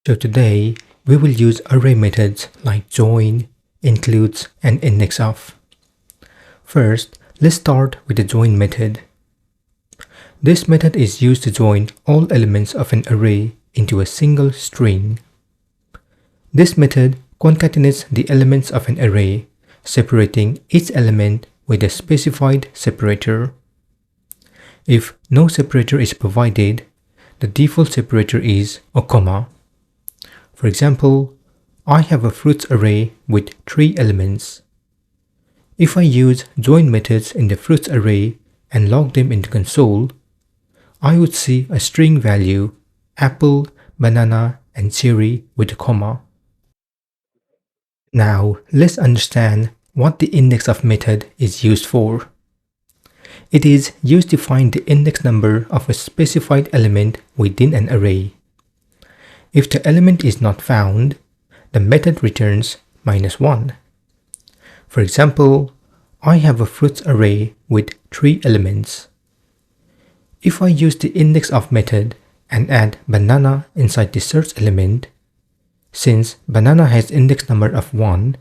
So today, we will use array methods like join, includes, and IndexOf. First, let's start with the join method. This method is used to join all elements of an array into a single string. This method concatenates the elements of an array, separating each element with a specified separator. If no separator is provided, the default separator is a comma. For example, I have a fruits array with 3 elements. If I use join methods in the fruits array and log them into console, I would see a string value apple, banana, and cherry with a comma. Now let's understand what the IndexOf method is used for. It is used to find the index number of a specified element within an array. If the element is not found, the method returns -1. For example, I have a fruits array with 3 elements. If I use the IndexOf method and add banana inside the search element, since banana has index number of 1,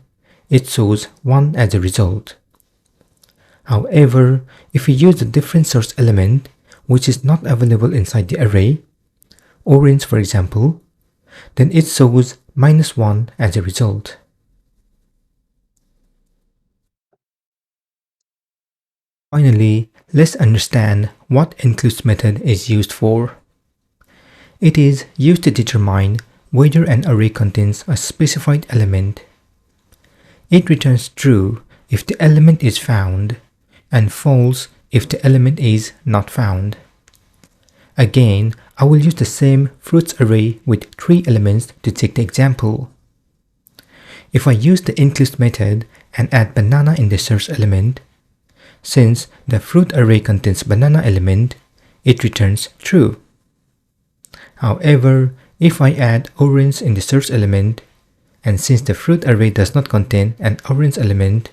it shows 1 as a result. However, if we use a different source element which is not available inside the array, orange for example, then it shows -1 as a result. Finally, let's understand what includes method is used for. It is used to determine whether an array contains a specified element. It returns true if the element is found and false if the element is not found. Again, I will use the same fruits array with 3 elements to take the example. If I use the includes method and add banana in the search element, since the fruit array contains banana element, it returns true. However, if I add orange in the search element, and since the fruit array does not contain an orange element,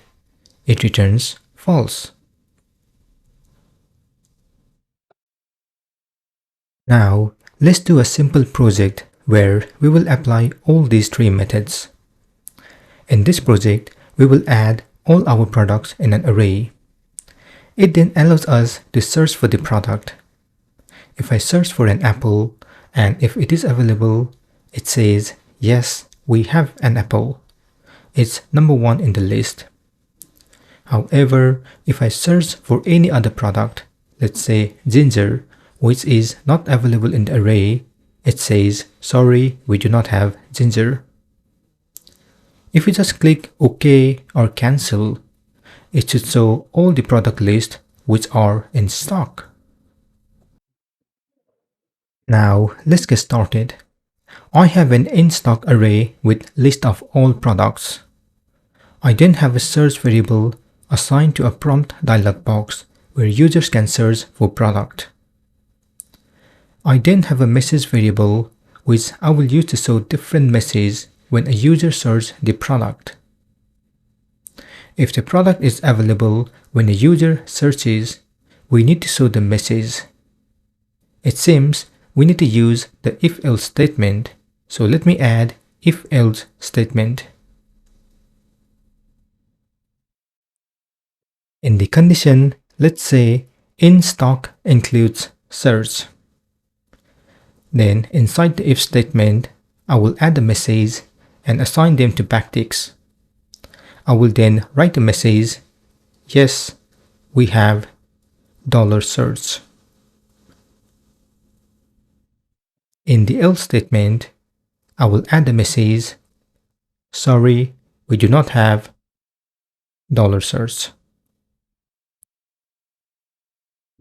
it returns false. Now, let's do a simple project where we will apply all these 3 methods. In this project, we will add all our products in an array. It then allows us to search for the product. If I search for an apple, and if it is available, it says, yes, we have an apple. It's number 1 in the list. However, if I search for any other product, let's say ginger, which is not available in the array, it says, sorry, we do not have ginger. If you just click OK or cancel, it should show all the product lists which are in stock. Now let's get started. I have an in-stock array with list of all products. I then have a search variable assigned to a prompt dialog box where users can search for product. I then have a message variable which I will use to show different messages when a user searches the product. If the product is available when a user searches, we need to show the message. It seems we need to use the if-else statement, so let me add if-else statement. In the condition, let's say in stock includes search. Then inside the if statement, I will add a message and assign them to backticks. I will then write a message, yes, we have $search. In the else statement, I will add a message, sorry, we do not have $search.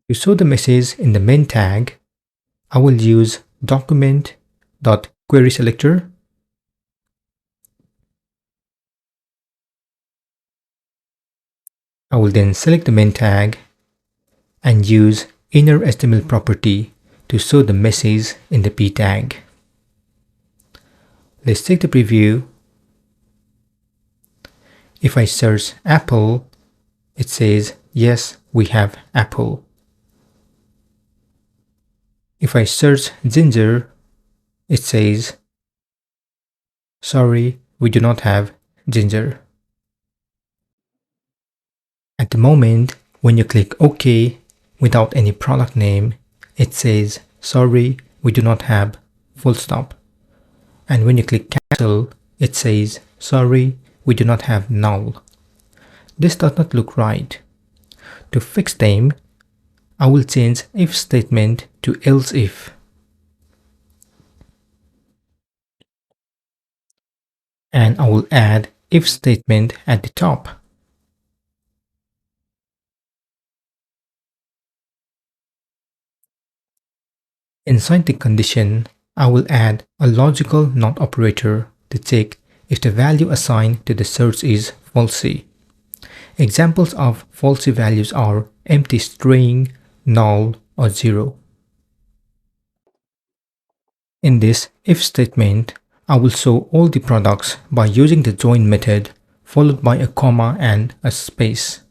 To show the message in the main tag, I will use document.querySelector. I will then select the main tag and use inner HTML property to show the message in the p tag. Let's take the preview. If I search apple, it says, yes, we have apple. If I search ginger, it says, sorry, we do not have ginger. At the moment, when you click OK without any product name, it says, sorry, we do not have full stop. And when you click cancel, it says, sorry, we do not have null. This does not look right. To fix them, I will change if statement to else if. And I will add if statement at the top. Inside the condition, I will add a logical NOT operator to check if the value assigned to the search is falsy. Examples of falsy values are empty string, null, or 0. In this if statement, I will show all the products by using the join method followed by a comma and a space.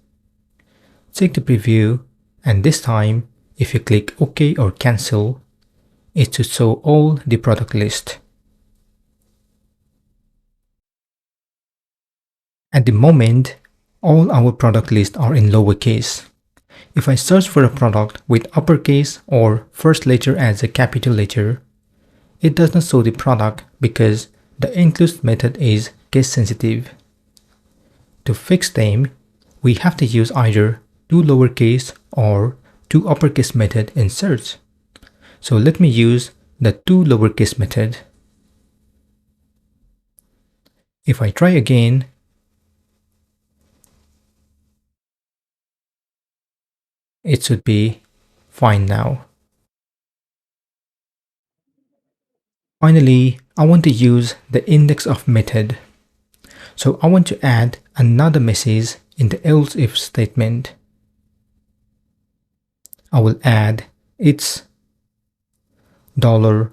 Check the preview, and this time, if you click OK or cancel, it should show all the product list. At the moment, all our product lists are in lowercase. If I search for a product with uppercase or first letter as a capital letter, it does not show the product because the includes method is case sensitive. To fix them, we have to use either two lowercase or two uppercase method in search. So let me use the two lowercase method. If I try again, it should be fine now. Finally, I want to use the IndexOf method. So I want to add another message in the else if statement. I will add its $in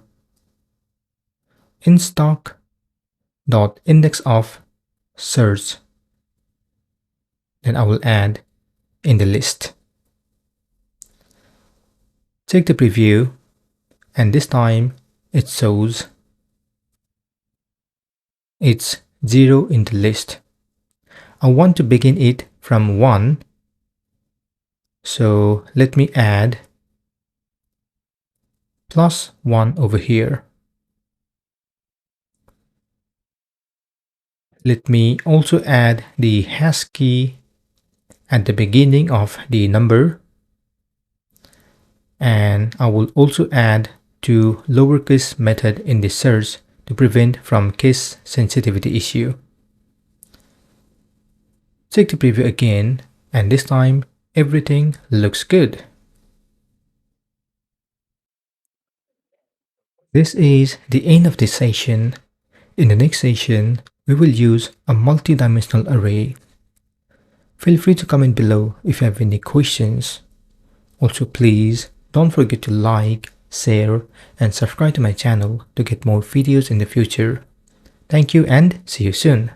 stock .indexOf search. Then I will add in the list. Check the preview, and this time it shows it's 0 in the list. I want to begin it from 1, so let me add +1 over here. Let me also add the hash key at the beginning of the number, and I will also add two lowercase method in the search to prevent from case sensitivity issue. Check the preview again, and this time everything looks good. This is the end of this session. In the next session, we will use a multi-dimensional array. Feel free to comment below if you have any questions. Also, please don't forget to like, share, and subscribe to my channel to get more videos in the future. Thank you and see you soon.